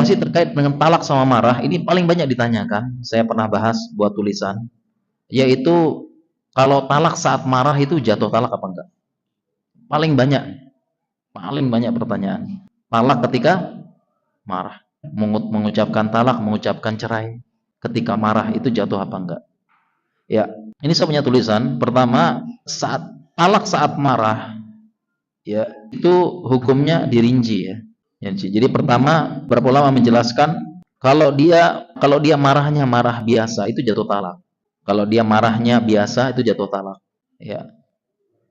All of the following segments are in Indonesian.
masih terkait dengan talak sama marah, ini paling banyak ditanyakan. Saya pernah bahas buat tulisan, yaitu kalau talak saat marah itu jatuh talak apa enggak? Paling banyak pertanyaan. Talak ketika marah, mengucapkan talak, mengucapkan cerai, ketika marah itu jatuh apa enggak? Ya, ini saya punya tulisan. Pertama, saat marah, ya itu hukumnya dirinci ya. Jadi pertama, beberapa ulama menjelaskan kalau dia marahnya marah biasa itu jatuh talak. Kalau dia marahnya biasa itu jatuh talak. Ya.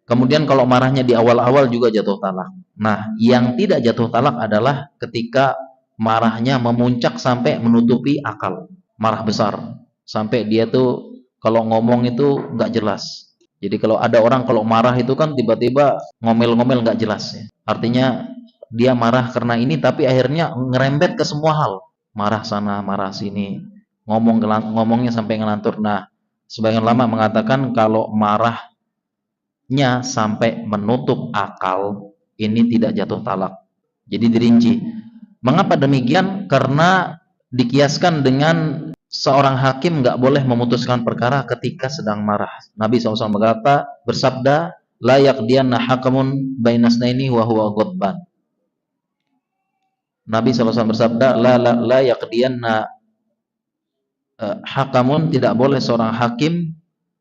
Kemudian kalau marahnya di awal-awal juga jatuh talak. Nah, yang tidak jatuh talak adalah ketika marahnya memuncak sampai menutupi akal. Marah besar. Sampai dia tuh kalau ngomong itu nggak jelas. Jadi kalau ada orang kalau marah itu kan tiba-tiba ngomel-ngomel nggak jelas ya. Artinya dia marah karena ini tapi akhirnya ngerembet ke semua hal. Marah sana, marah sini. Ngomongnya sampai ngelantur. Nah, sebagian ulama mengatakan kalau marah sampai menutup akal, ini tidak jatuh talak. Jadi dirinci. Mengapa demikian? Karena dikiaskan dengan seorang hakim nggak boleh memutuskan perkara ketika sedang marah. Nabi SAW bersabda, la yaqdiyanna hakamun bainasnaini wa huwa ghadban. Nabi SAW bersabda, la yaqdiyanna hakamun, tidak boleh seorang hakim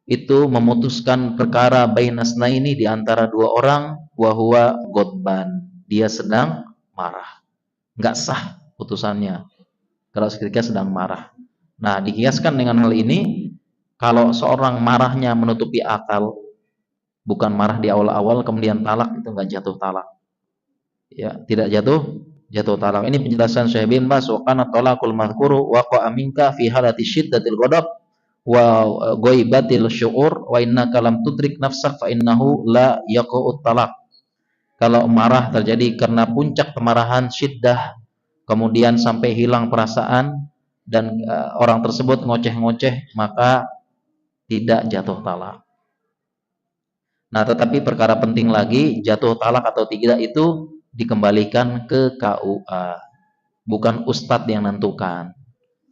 itu memutuskan perkara bainasna ini di antara dua orang wahwa godban, dia sedang marah, nggak sah putusannya kalau ketika sedang marah. Nah, dikiaskan dengan hal ini, kalau seorang marahnya menutupi akal, bukan marah di awal-awal kemudian talak, itu nggak jatuh talak ya, tidak jatuh talak. Ini penjelasan Syekh bin Baz, wa kana talaqul madhkuru waqa'a minka fi halati syiddatil ghadab wa ghaibatil syu'ur wa innaka lam tudrik nafsak fa innahu la yaqa'ut talaq. Kalau marah terjadi karena puncak kemarahan syiddah, kemudian sampai hilang perasaan dan orang tersebut ngoceh-ngoceh, maka tidak jatuh talak. Nah, tetapi perkara penting lagi, jatuh talak atau tidak itu dikembalikan ke KUA, bukan ustadz yang nentukan.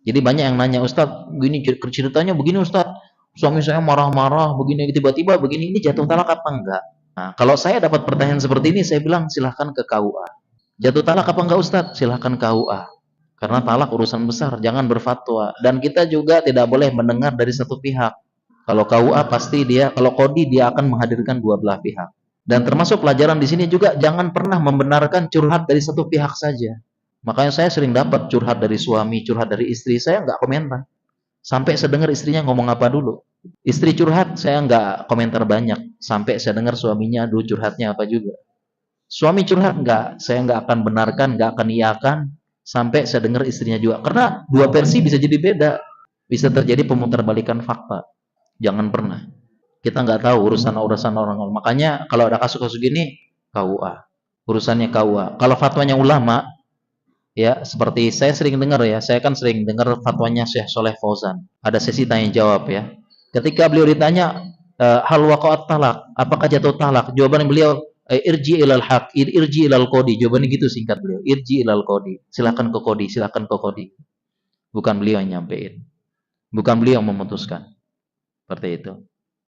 Jadi banyak yang nanya, Ustadz, begini ceritanya begini Ustadz, suami saya marah-marah begini, tiba-tiba begini, ini jatuh talak apa enggak? Nah, kalau saya dapat pertanyaan seperti ini, saya bilang silahkan ke KUA. Jatuh talak apa enggak Ustadz? Silahkan KUA. Karena talak urusan besar, jangan berfatwa. Dan kita juga tidak boleh mendengar dari satu pihak. Kalau KUA pasti kalau Kodi dia akan menghadirkan dua belah pihak. Dan termasuk pelajaran di sini juga, jangan pernah membenarkan curhat dari satu pihak saja. Makanya saya sering dapat curhat dari suami, curhat dari istri, saya nggak komentar. Sampai saya dengar istrinya ngomong apa dulu. Istri curhat, saya nggak komentar banyak. Sampai saya dengar suaminya, dulu curhatnya apa juga. Suami curhat, saya nggak akan benarkan, nggak akan iakan. Sampai saya dengar istrinya juga. Karena dua versi bisa jadi beda. Bisa terjadi pemutarbalikan fakta. Jangan pernah. Kita nggak tahu urusan-urusan orang. Makanya kalau ada kasus-kasus gini, KUA. Urusannya KUA. Kalau fatwanya ulama, ya, seperti saya sering dengar ya, saya kan sering dengar fatwanya Syekh Soleh Fauzan. Ada sesi tanya jawab ya. Ketika beliau ditanya, hal waqa'at talak, apakah jatuh talak? Jawaban beliau, irji ilal haq, irji ilal qodi. Jawabannya gitu singkat beliau, irji ilal qodi. Silakan ke qodi, silakan ke qodi. Bukan beliau yang nyampein. Bukan beliau yang memutuskan. Seperti itu.